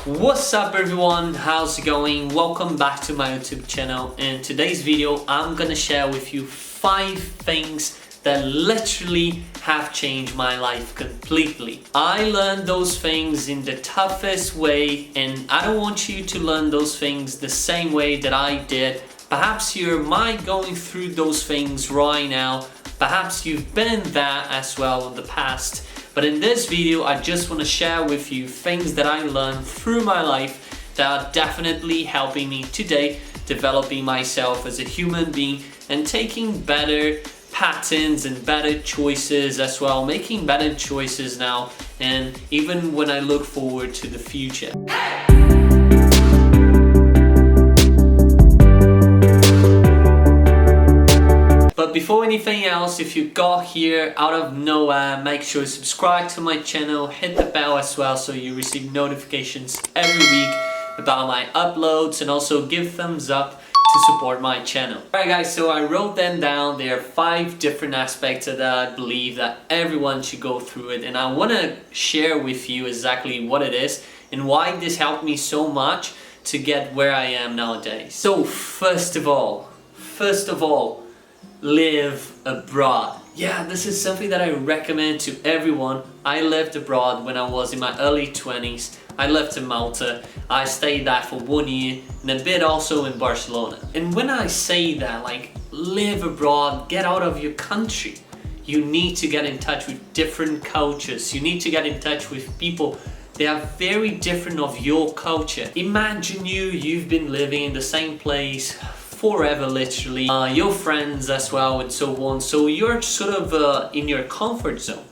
What's up everyone, how's it going? Welcome back to my YouTube channel. In today's video I'm gonna share with you 5 things that literally have changed my life completely. I learned those things in the toughest way, and I don't want you to learn those things the same way that I did. Perhaps you might going through those things right now. Perhaps you've been there as well in the past. But in this video, I just want to share with you things that I learned through my life that are definitely helping me today, developing myself as a human being and taking better patterns and better choices as well, making better choices now, and even when I look forward to the future. But before anything else, if you got here out of nowhere, make sure to subscribe to my channel, hit the bell as well so you receive notifications every week about my uploads, and also give thumbs up to support my channel. Alright guys, so I wrote them down. There are 5 different aspects that I believe that everyone should go through it, and I want to share with you exactly what it is and why this helped me so much to get where I am nowadays. So first of all, live abroad. Yeah, this is something that I recommend to everyone. I lived abroad when I was in my early 20s. I lived in Malta. I stayed there for 1 year and a bit also in Barcelona. And when I say that, like, live abroad, get out of your country, you need to get in touch with different cultures. You need to get in touch with people that are very different of your culture. Imagine you've been living in the same place forever, literally, your friends as well and so on, so you're sort of in your comfort zone.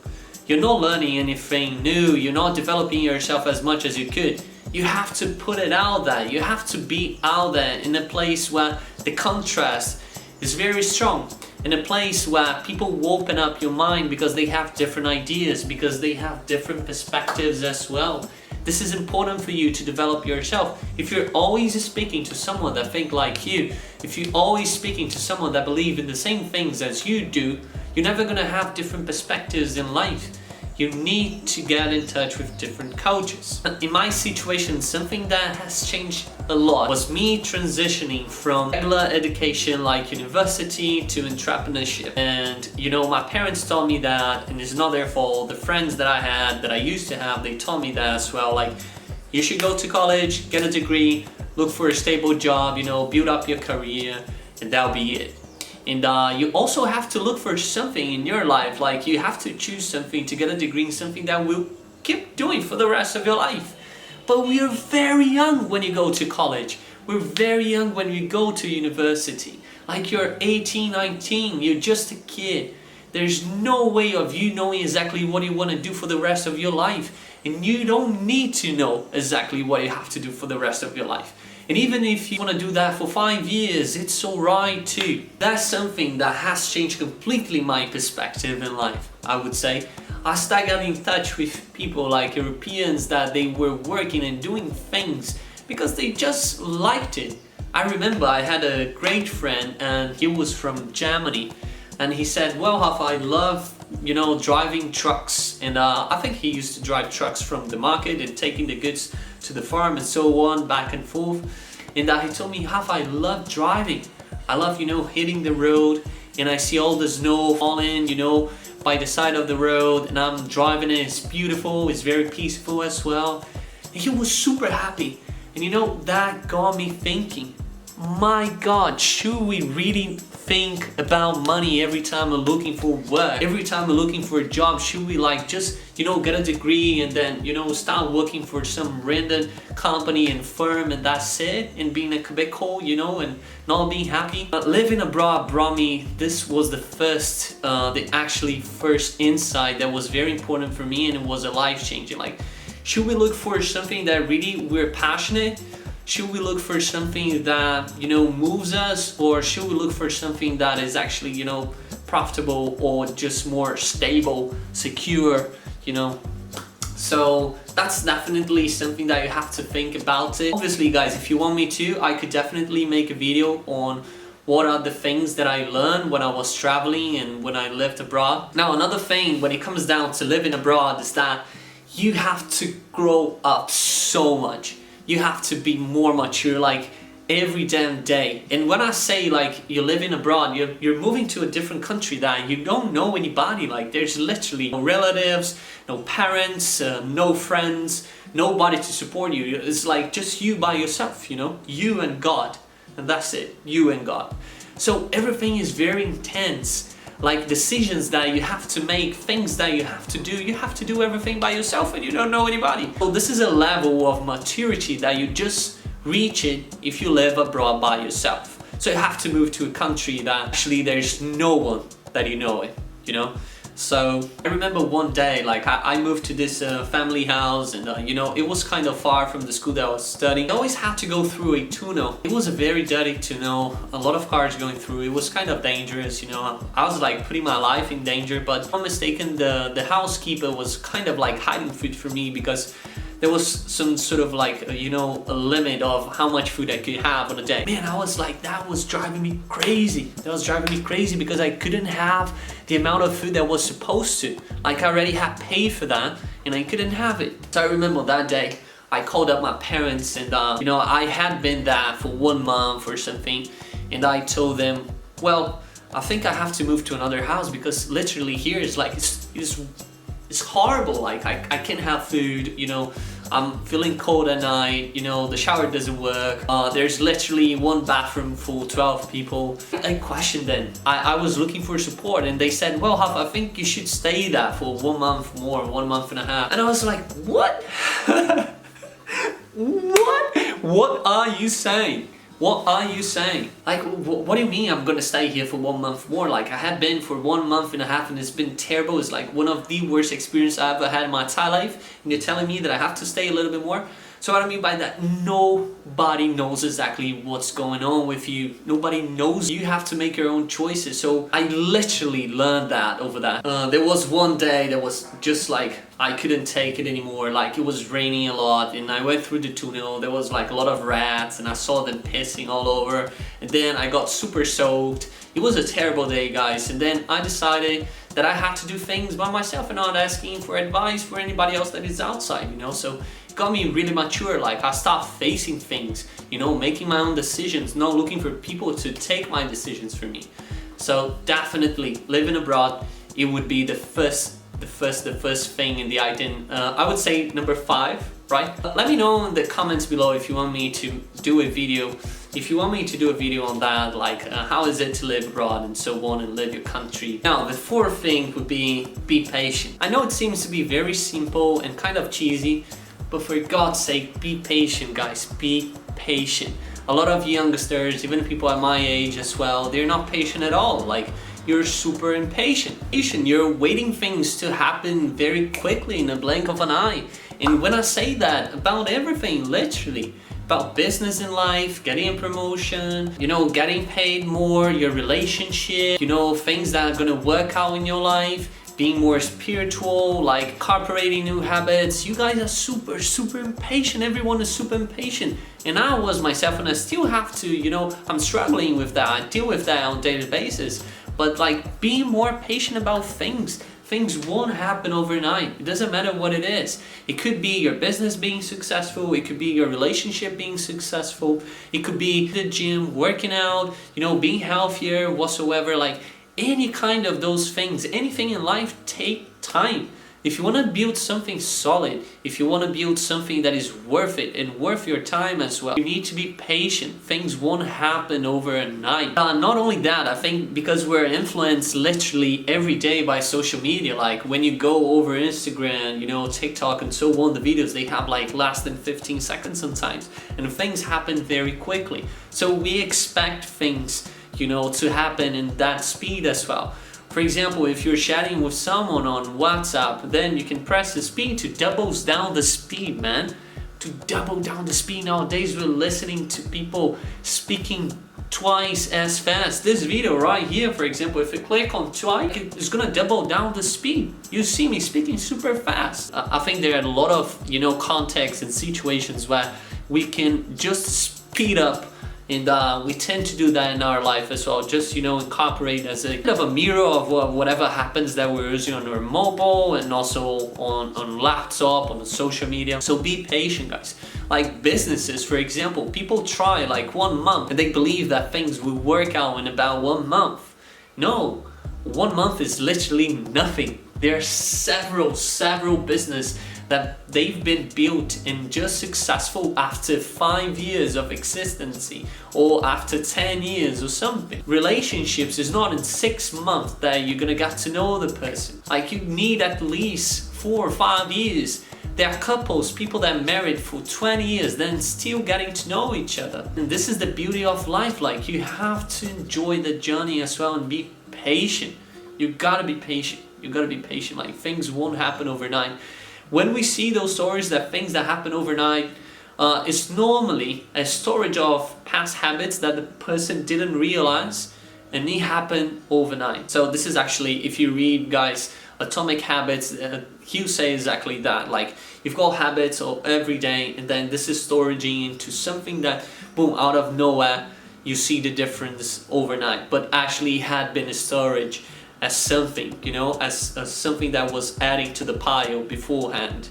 You're not learning anything new, you're not developing yourself as much as you could. You have to put it out there, you have to be out there in a place where the contrast is very strong, in a place where people open up your mind because they have different ideas, because they have different perspectives as well. This is important for you to develop yourself. If you're always speaking to someone that think like you, if you're always speaking to someone that believe in the same things as you do, you're never gonna have different perspectives in life. You need to get in touch with different cultures. In my situation, something that has changed a lot was me transitioning from regular education like university to entrepreneurship. And you know, my parents told me that, and it's not their fault. The friends that I had, that I used to have, they told me that as well. Like, you should go to college, get a degree, look for a stable job, you know, build up your career, and that'll be it. And you also have to look for something in your life, like you have to choose something to get a degree in something that will keep doing for the rest of your life. But we are very young when you go to college. We're very young when we go to university. Like, you're 18, 19, you're just a kid. There's no way of you knowing exactly what you want to do for the rest of your life. And you don't need to know exactly what you have to do for the rest of your life. And even if you want to do that for 5 years, it's alright too. That's something that has changed completely my perspective in life, I would say. I started getting in touch with people like Europeans that they were working and doing things because they just liked it. I remember I had a great friend and he was from Germany, and he said, well, Haf, I love, you know, driving trucks. And I think he used to drive trucks from the market and taking the goods to the farm and so on, back and forth. And he told me, Haf, I love driving. I love, you know, hitting the road, and I see all the snow falling, you know, by the side of the road, and I'm driving it. It's beautiful, it's very peaceful as well. And he was super happy. And you know, that got me thinking, my God, should we really think about money every time we're looking for work? Every time we're looking for a job, should we like just, you know, get a degree and then, you know, start working for some random company and firm and that's it, and being a cubicle, you know, and not being happy? But living abroad brought me, this was the first, first insight that was very important for me, and it was a life changing. Like, should we look for something that really we're passionate? Should we look for something that, you know, moves us, or should we look for something that is actually, you know, profitable or just more stable, secure, you know? So that's definitely something that you have to think about it. Obviously guys, if you want me to, I could definitely make a video on what are the things that I learned when I was traveling and when I lived abroad. Now, another thing when it comes down to living abroad is that you have to grow up so much. You have to be more mature, like every damn day. And when I say like you're living abroad, you're moving to a different country that you don't know anybody. Like there's literally no relatives, no parents, no friends, nobody to support you. It's like just you by yourself, you know, you and God, and that's it, you and God. So everything is very intense. Like decisions that you have to make, things that you have to do everything by yourself and you don't know anybody. So this is a level of maturity that you just reach it if you live abroad by yourself. So you have to move to a country that actually there's no one that you know it, you know? So I remember one day, like I moved to this family house and you know, it was kind of far from the school that I was studying. I always had to go through a tunnel. It was a very dirty tunnel, a lot of cars going through. It was kind of dangerous, you know. I was like putting my life in danger, but if I'm mistaken, the housekeeper was kind of like hiding food for me because there was some sort of like, you know, a limit of how much food I could have on a day. Man, I was like, that was driving me crazy. That was driving me crazy because I couldn't have the amount of food that was supposed to. Like I already had paid for that and I couldn't have it. So I remember that day, I called up my parents and, you know, I had been there for 1 month or something. And I told them, well, I think I have to move to another house because literally here is like, it's horrible. Like I can't have food, you know, I'm feeling cold at night, you know, the shower doesn't work. There's literally one bathroom for 12 people. I questioned them. I was looking for support and they said, well, I think you should stay there for 1 month more, 1.5 months. And I was like, what? What are you saying? What are you saying? Like, what do you mean I'm gonna stay here for 1 month more? Like, I had been for 1.5 months and it's been terrible. It's like one of the worst experiences I ever had in my entire life. And you're telling me that I have to stay a little bit more? So what I mean by that, nobody knows exactly what's going on with you. Nobody knows. You have to make your own choices. So I literally learned that over that. There was one day that was just like, I couldn't take it anymore. Like it was raining a lot and I went through the tunnel. There was like a lot of rats and I saw them pissing all over. And then I got super soaked. It was a terrible day, guys. And then I decided that I had to do things by myself and not asking for advice for anybody else that is outside, you know? So it got me really mature. Like I stopped facing things, you know, making my own decisions, not looking for people to take my decisions for me. So definitely living abroad, it would be the first thing in the item. I would say number 5, right? Let me know in the comments below if you want me to do a video. If you want me to do a video on that, like how is it to live abroad and so on and live your country. Now, the 4th thing would be patient. I know it seems to be very simple and kind of cheesy, but for God's sake, be patient, guys, be patient. A lot of youngsters, even people at my age as well, they're not patient at all. Like, you're super impatient. You're waiting things to happen very quickly in a blink of an eye. And when I say that, about everything, literally, about business in life, getting a promotion, you know, getting paid more, your relationship, you know, things that are gonna work out in your life, being more spiritual, like incorporating new habits. You guys are super impatient. Everyone is super impatient. And I was myself and I still have to, you know, I'm struggling with that. I deal with that on a daily basis. But like being more patient about things. Things won't happen overnight. It doesn't matter what it is. It could be your business being successful. It could be your relationship being successful. It could be the gym, working out, you know, being healthier, whatsoever. Like any kind of those things, anything in life take time. If you want to build something solid, if you want to build something that is worth it and worth your time as well, you need to be patient. Things won't happen overnight. Not only that, I think because we're influenced literally every day by social media, like when you go over Instagram, you know, TikTok and so on, the videos, they have like less than 15 seconds sometimes. And things happen very quickly. So we expect things, you know, to happen in that speed as well. For example, if you're chatting with someone on WhatsApp, then you can press the speed to double down the speed, man. To double down the speed. Nowadays, we're listening to people speaking twice as fast. This video right here, for example, if you click on twice, it's gonna double down the speed. You see me speaking super fast. I think there are a lot of, you know, contexts and situations where we can just speed up And we tend to do that in our life as well, just, incorporate as a kind of a mirror of whatever happens that we're using on our mobile and also on laptop, on social media. So be patient, guys. Like businesses, for example, people try like 1 month and they believe that things will work out in about 1 month. No, 1 month is literally nothing. There are several businesses that they've been built and just successful after 5 years of existence or after 10 years or something. Relationships is not in 6 months that you're gonna get to know the person. Like you need at least 4 or 5 years. There are couples, people that are married for 20 years, then still getting to know each other. And this is the beauty of life. Like you have to enjoy the journey as well and be patient. You gotta be patient. You gotta be patient. Like things won't happen overnight. When we see those stories that things that happen overnight, it's normally a storage of past habits that the person didn't realize and they happen overnight. So this is actually, if you read, guys, Atomic Habits, he say exactly that. Like you've got habits of every day, and then this is storaging into something that, boom, out of nowhere, you see the difference overnight, but actually had been a storage as something, as something that was adding to the pile beforehand.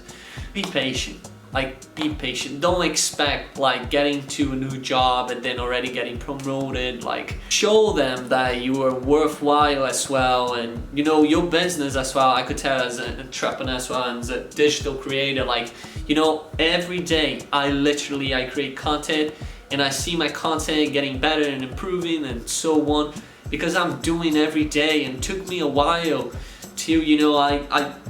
Be patient. Like be patient. Don't expect like getting to a new job and then already getting promoted. Like show them that you are worthwhile as well, and your business as well. I could tell as an entrepreneur as well and as a digital creator, like every day I create content and I see my content getting better and improving and so on, because I'm doing every day, and it took me a while to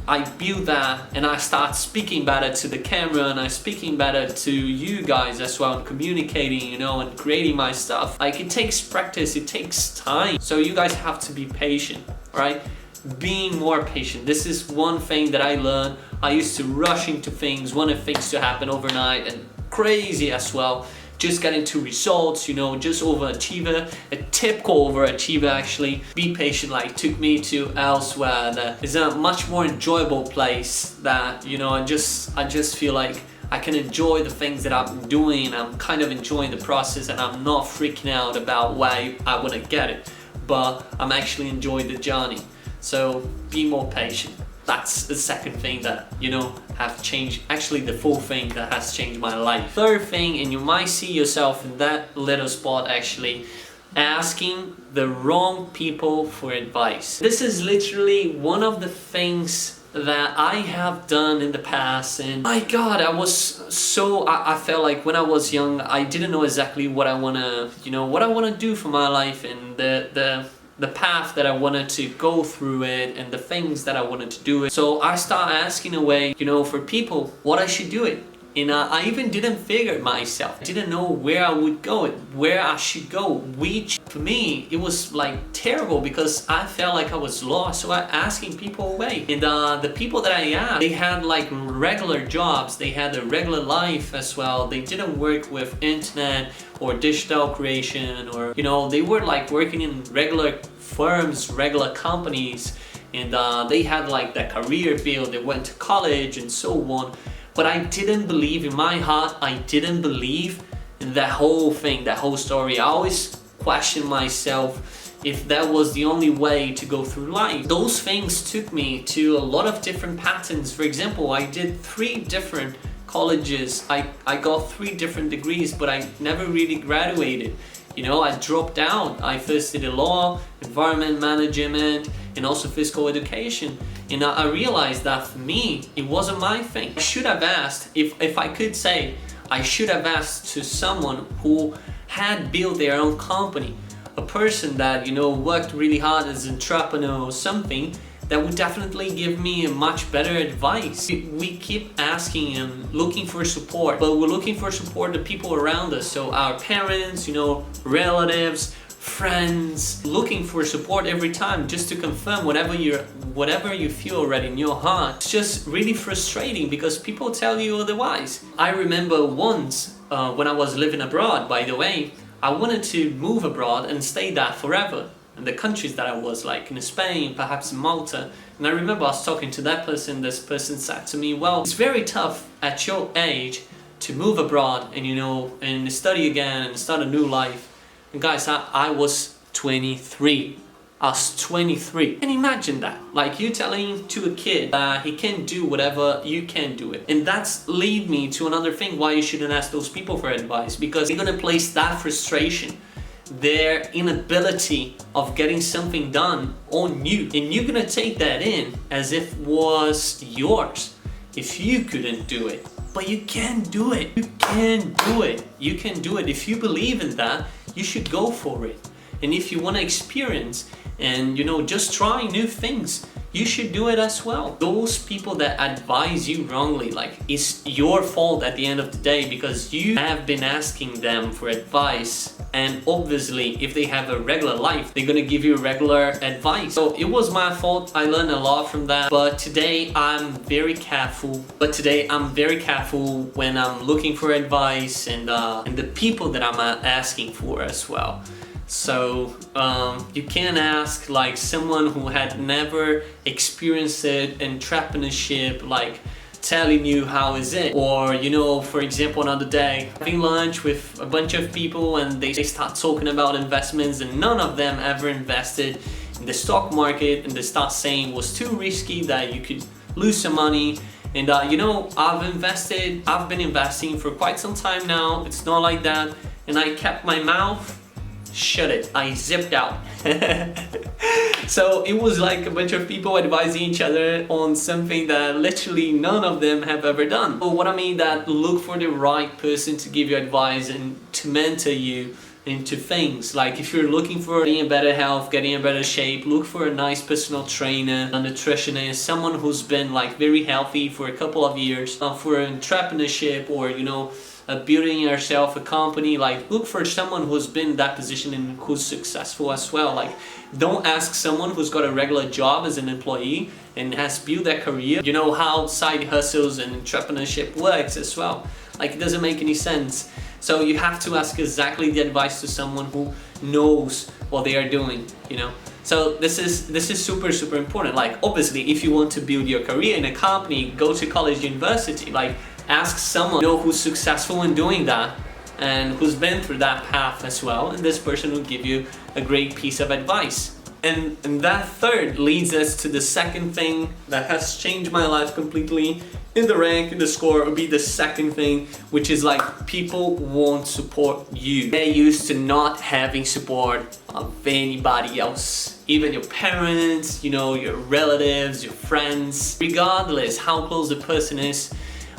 I build that and I start speaking better to the camera and I'm speaking better to you guys as well, and communicating and creating my stuff. Like it takes practice, it takes time, so you guys have to be patient, right? Being more patient. This is one thing that I learned. I used to rush into things, wanted things to happen overnight, and crazy as well, just getting to results, just overachiever, a typical overachiever actually. Be patient. Like took me to elsewhere that is a much more enjoyable place that I just feel like I can enjoy the things that I'm doing. I'm kind of enjoying the process and I'm not freaking out about why I want to get it, but I'm actually enjoying the journey. So be more patient. That's the second thing that have changed, actually the fourth thing that has changed my life. Third thing, and you might see yourself in that little spot actually, asking the wrong people for advice. This is literally one of the things that I have done in the past, and my god, I felt like when I was young I didn't know exactly what I want to do for my life, and the path that I wanted to go through it and the things that I wanted to do it. So I started asking away, for people what I should do it. And I even didn't figure it myself. I didn't know where I would go, where I should go, which for me, it was like terrible because I felt like I was lost. So I asking people away. And the people that I asked, they had like regular jobs. They had a regular life as well. They didn't work with internet or digital creation, or, they were like working in regular firms, regular companies. And they had like that career field. They went to college and so on. But I didn't believe, in my heart, I didn't believe in that whole thing, that whole story. I always questioned myself if that was the only way to go through life. Those things took me to a lot of different patterns. For example, I did 3 different colleges. I got 3 different degrees, but I never really graduated. I dropped out. I first did law, environment management, and also physical education. And I realized that for me, it wasn't my thing. I should have asked, if I could say, I should have asked to someone who had built their own company, a person that, worked really hard as an entrepreneur or something, that would definitely give me a much better advice. We keep asking and looking for support, but we're looking for support the people around us. So our parents, relatives, friends, looking for support every time just to confirm whatever you feel already in your heart. It's just really frustrating because people tell you otherwise. I remember once when I was living abroad, by the way, I wanted to move abroad and stay there forever. In the countries that I was, like in Spain, perhaps in Malta. And I remember I was talking to that person, this person said to me, well, it's very tough at your age to move abroad and and study again and start a new life. And guys, I was 23. I was 23. And imagine that. Like you telling to a kid that he can do whatever, you can do it. And that's lead me to another thing why you shouldn't ask those people for advice. Because they're gonna place that frustration, their inability of getting something done on you. And you're gonna take that in as if it was yours. If you couldn't do it. But you can do it. You can do it. You can do it. If you believe in that, you should go for it. And if you want to experience and just try new things, you should do it as well. Those people that advise you wrongly, like, it's your fault at the end of the day because you have been asking them for advice. And obviously, if they have a regular life, they're gonna give you regular advice. So it was my fault. I learned a lot from that. But today I'm very careful. When I'm looking for advice and the people that I'm asking for as well. So you can ask like someone who had never experienced it, entrepreneurship, like telling you how is it, or for example, another day having lunch with a bunch of people and they start talking about investments and none of them ever invested in the stock market, and they start saying it was too risky, that you could lose some money. And I've been investing for quite some time now. It's not like that, and I kept my mouth shut. I zipped out. So it was like a bunch of people advising each other on something that literally none of them have ever done. But what I mean that look for the right person to give you advice and to mentor you into things. Like if you're looking for getting in better health, getting in better shape, look for a nice personal trainer, a nutritionist, someone who's been like very healthy for a couple of years. For entrepreneurship or building yourself a company, like look for someone who's been in that position and who's successful as well. Like don't ask someone who's got a regular job as an employee and has built their career. You know how side hustles and entrepreneurship works as well. Like it doesn't make any sense. So you have to ask exactly the advice to someone who knows what they are doing, So this is super important. Like obviously if you want to build your career in a company, go to college, university, like ask someone who's successful in doing that and who's been through that path as well, and this person will give you a great piece of advice. And that third leads us to the second thing that has changed my life completely in the rank, in the score. Would be the second thing, which is like people won't support you. They're used to not having support of anybody else, even your parents, your relatives, your friends. Regardless how close the person is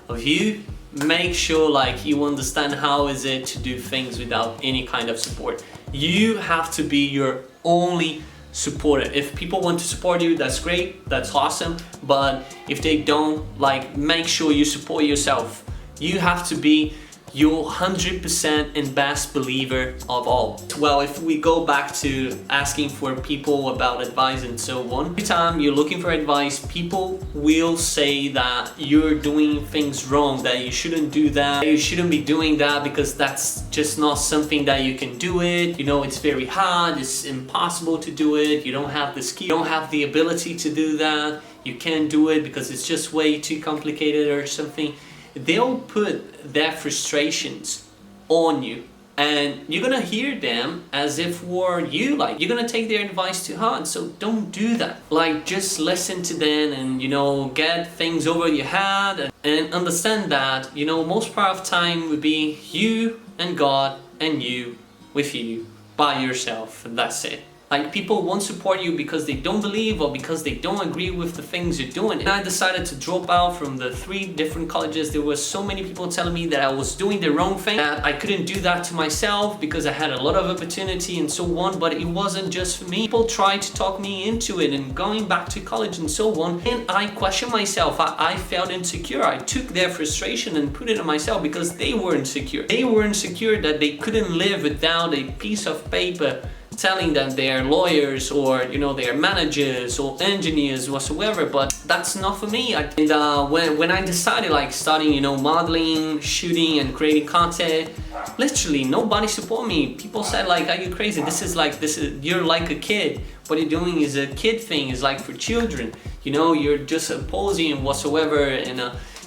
of you, make sure like you understand how is it to do things without any kind of support. You have to be your only supporter. If people want to support you, that's great, that's awesome, but if they don't, like make sure you support yourself. You have to be your 100% and best believer of all. Well, if we go back to asking for people about advice and so on, every time you're looking for advice, people will say that you're doing things wrong, that you shouldn't do that, you shouldn't be doing that because that's just not something that you can do it. It's very hard, it's impossible to do it, you don't have the skill, you don't have the ability to do that, you can't do it because it's just way too complicated or something. They'll put their frustrations on you and you're gonna hear them as if were you, like you're gonna take their advice to heart. So don't do that. Like just listen to them and get things over your head and understand that most part of time would be you and God and you with you by yourself, and that's it. Like people won't support you because they don't believe or because they don't agree with the things you're doing. And I decided to drop out from the 3 different colleges. There were so many people telling me that I was doing the wrong thing, that I couldn't do that to myself because I had a lot of opportunity and so on, but it wasn't just for me. People tried to talk me into it and going back to college and so on, and I questioned myself. I felt insecure. I took their frustration and put it on myself because they were insecure. They were insecure that they couldn't live without a piece of paper telling them they're lawyers or they're managers or engineers whatsoever, but that's not for me. When I decided like starting modeling, shooting and creating content, literally nobody support me. People said like, are you crazy? This is you're like a kid. What you're doing is a kid thing, is like for children. You're just posing whatsoever and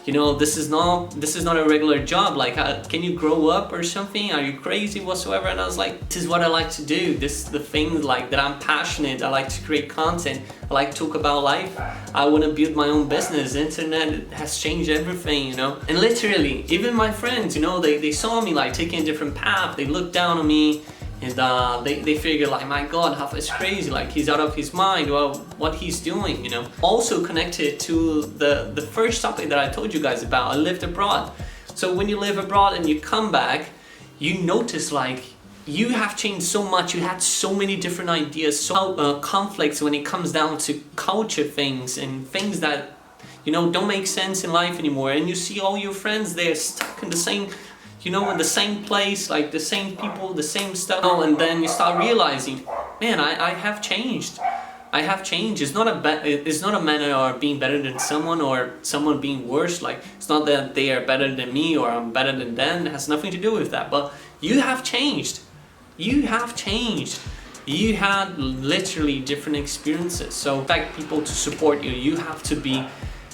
you know, this is not a regular job. Like, can you grow up or something? Are you crazy whatsoever? And I was like, this is what I like to do. This is the thing like that I'm passionate. I like to create content. I like to talk about life. I want to build my own business. The internet has changed everything, you know. And literally, even my friends, you know, they saw me like taking a different path. They looked down on me. And they figure like, my God, Hafa is crazy, like he's out of his mind, well, what he's doing, you know. Also connected to the first topic that I told you guys about, I lived abroad. So when you live abroad and you come back, you notice like, you have changed so much, you had so many different ideas, so conflicts when it comes down to culture things and things that, you know, don't make sense in life anymore. And you see all your friends, they're stuck in the same, you know, in the same place, like the same people, the same stuff. Oh, and then you start realizing, man, I have changed. I have changed. It's not a matter of being better than someone or someone being worse. Like, it's not that they are better than me or I'm better than them. It has nothing to do with that. But you have changed. You have changed. You had literally different experiences. So expect people to support you. You have to be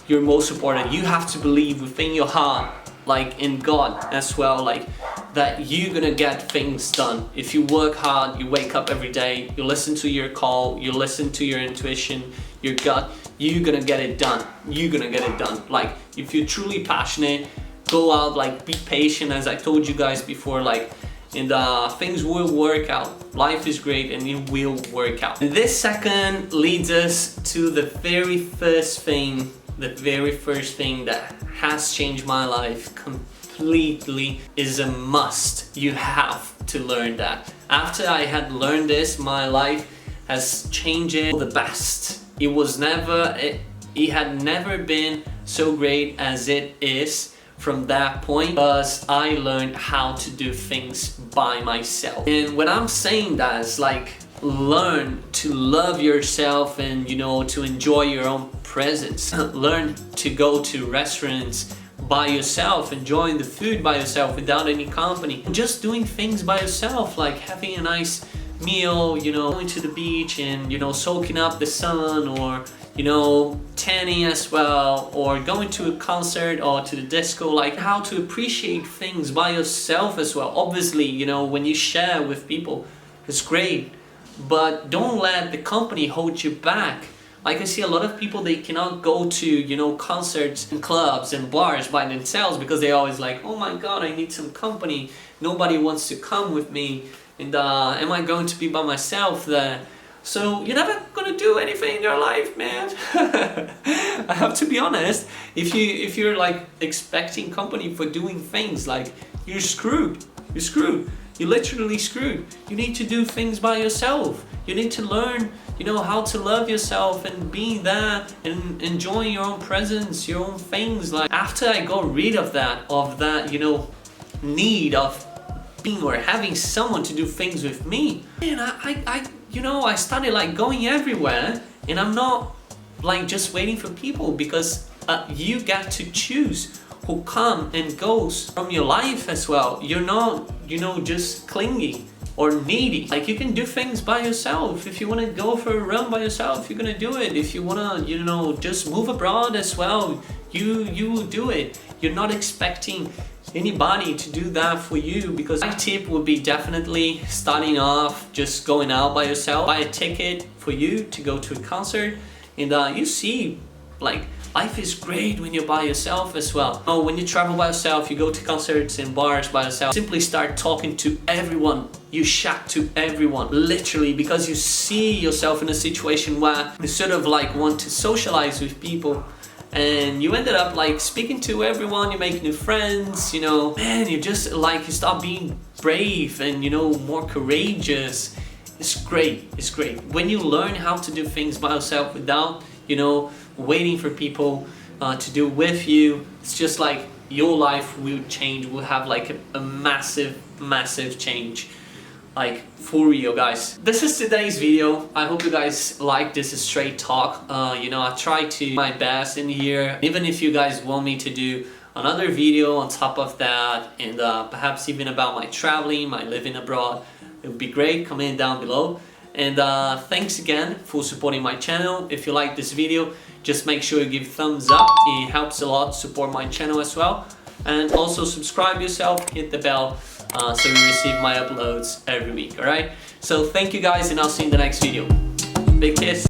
your most supported. You have to believe within your heart, like in God as well, like that you're gonna get things done. If you work hard, you wake up every day, you listen to your call, you listen to your intuition, your gut, you're gonna get it done. You're gonna get it done. Like, if you're truly passionate, go out, like be patient, as I told you guys before, like, and things will work out. Life is great and it will work out. And this second leads us to the very first thing that has changed my life completely, is a must. You have to learn that. After I had learned this, my life has changed for the best. It had never been so great as it is from that point, because I learned how to do things by myself. And when I'm saying that, it's like, learn to love yourself and, you know, to enjoy your own presence. Learn to go to restaurants by yourself, enjoying the food by yourself without any company. Just doing things by yourself, like having a nice meal, you know, going to the beach and, you know, soaking up the sun, or, you know, tanning as well, or going to a concert or to the disco. Like, how to appreciate things by yourself as well. Obviously, you know, when you share with people, it's great, but don't let the company hold you back. Like, I see a lot of people, they cannot go to, you know, concerts and clubs and bars by themselves because they're always like, oh my God, I need some company. Nobody wants to come with me. And am I going to be by myself there? So you're never gonna do anything in your life, man. I have to be honest. If you're like expecting company for doing things, like, you're screwed. You're screwed. You're literally screwed. You need to do things by yourself. You need to learn, you know, how to love yourself and be that and enjoying your own presence, your own things. Like, after I got rid of that, you know, need of being or having someone to do things with me, and I started like going everywhere, and I'm not like just waiting for people, because you get to choose who come and goes from your life as well. You're not, you know, just clingy or needy. Like, you can do things by yourself. If you want to go for a run by yourself, you're gonna do it. If you want to, you know, just move abroad as well, you will do it. You're not expecting anybody to do that for you, because my tip would be definitely starting off just going out by yourself. Buy a ticket for you to go to a concert, and you see, like, life is great when you're by yourself as well. Oh, when you travel by yourself, you go to concerts and bars by yourself, simply start talking to everyone. You chat to everyone, literally, because you see yourself in a situation where you sort of like want to socialize with people, and you ended up like speaking to everyone, you make new friends, you know, man, you just like, you start being brave and, you know, more courageous. It's great, it's great. When you learn how to do things by yourself without, you know, waiting for people to do with you, it's just like your life will change, will have like a massive change. Like, for real, guys. This is today's video. I hope you guys like this straight talk. You know, I try to do my best in here. Even if you guys want me to do another video on top of that, and perhaps even about my traveling, my living abroad, it would be great. Comment down below. And thanks again for supporting my channel. If you like this video, just make sure you give thumbs up. It helps a lot to support my channel as well. And also subscribe yourself, hit the bell so you receive my uploads every week, alright? So thank you guys, and I'll see you in the next video. Big kiss.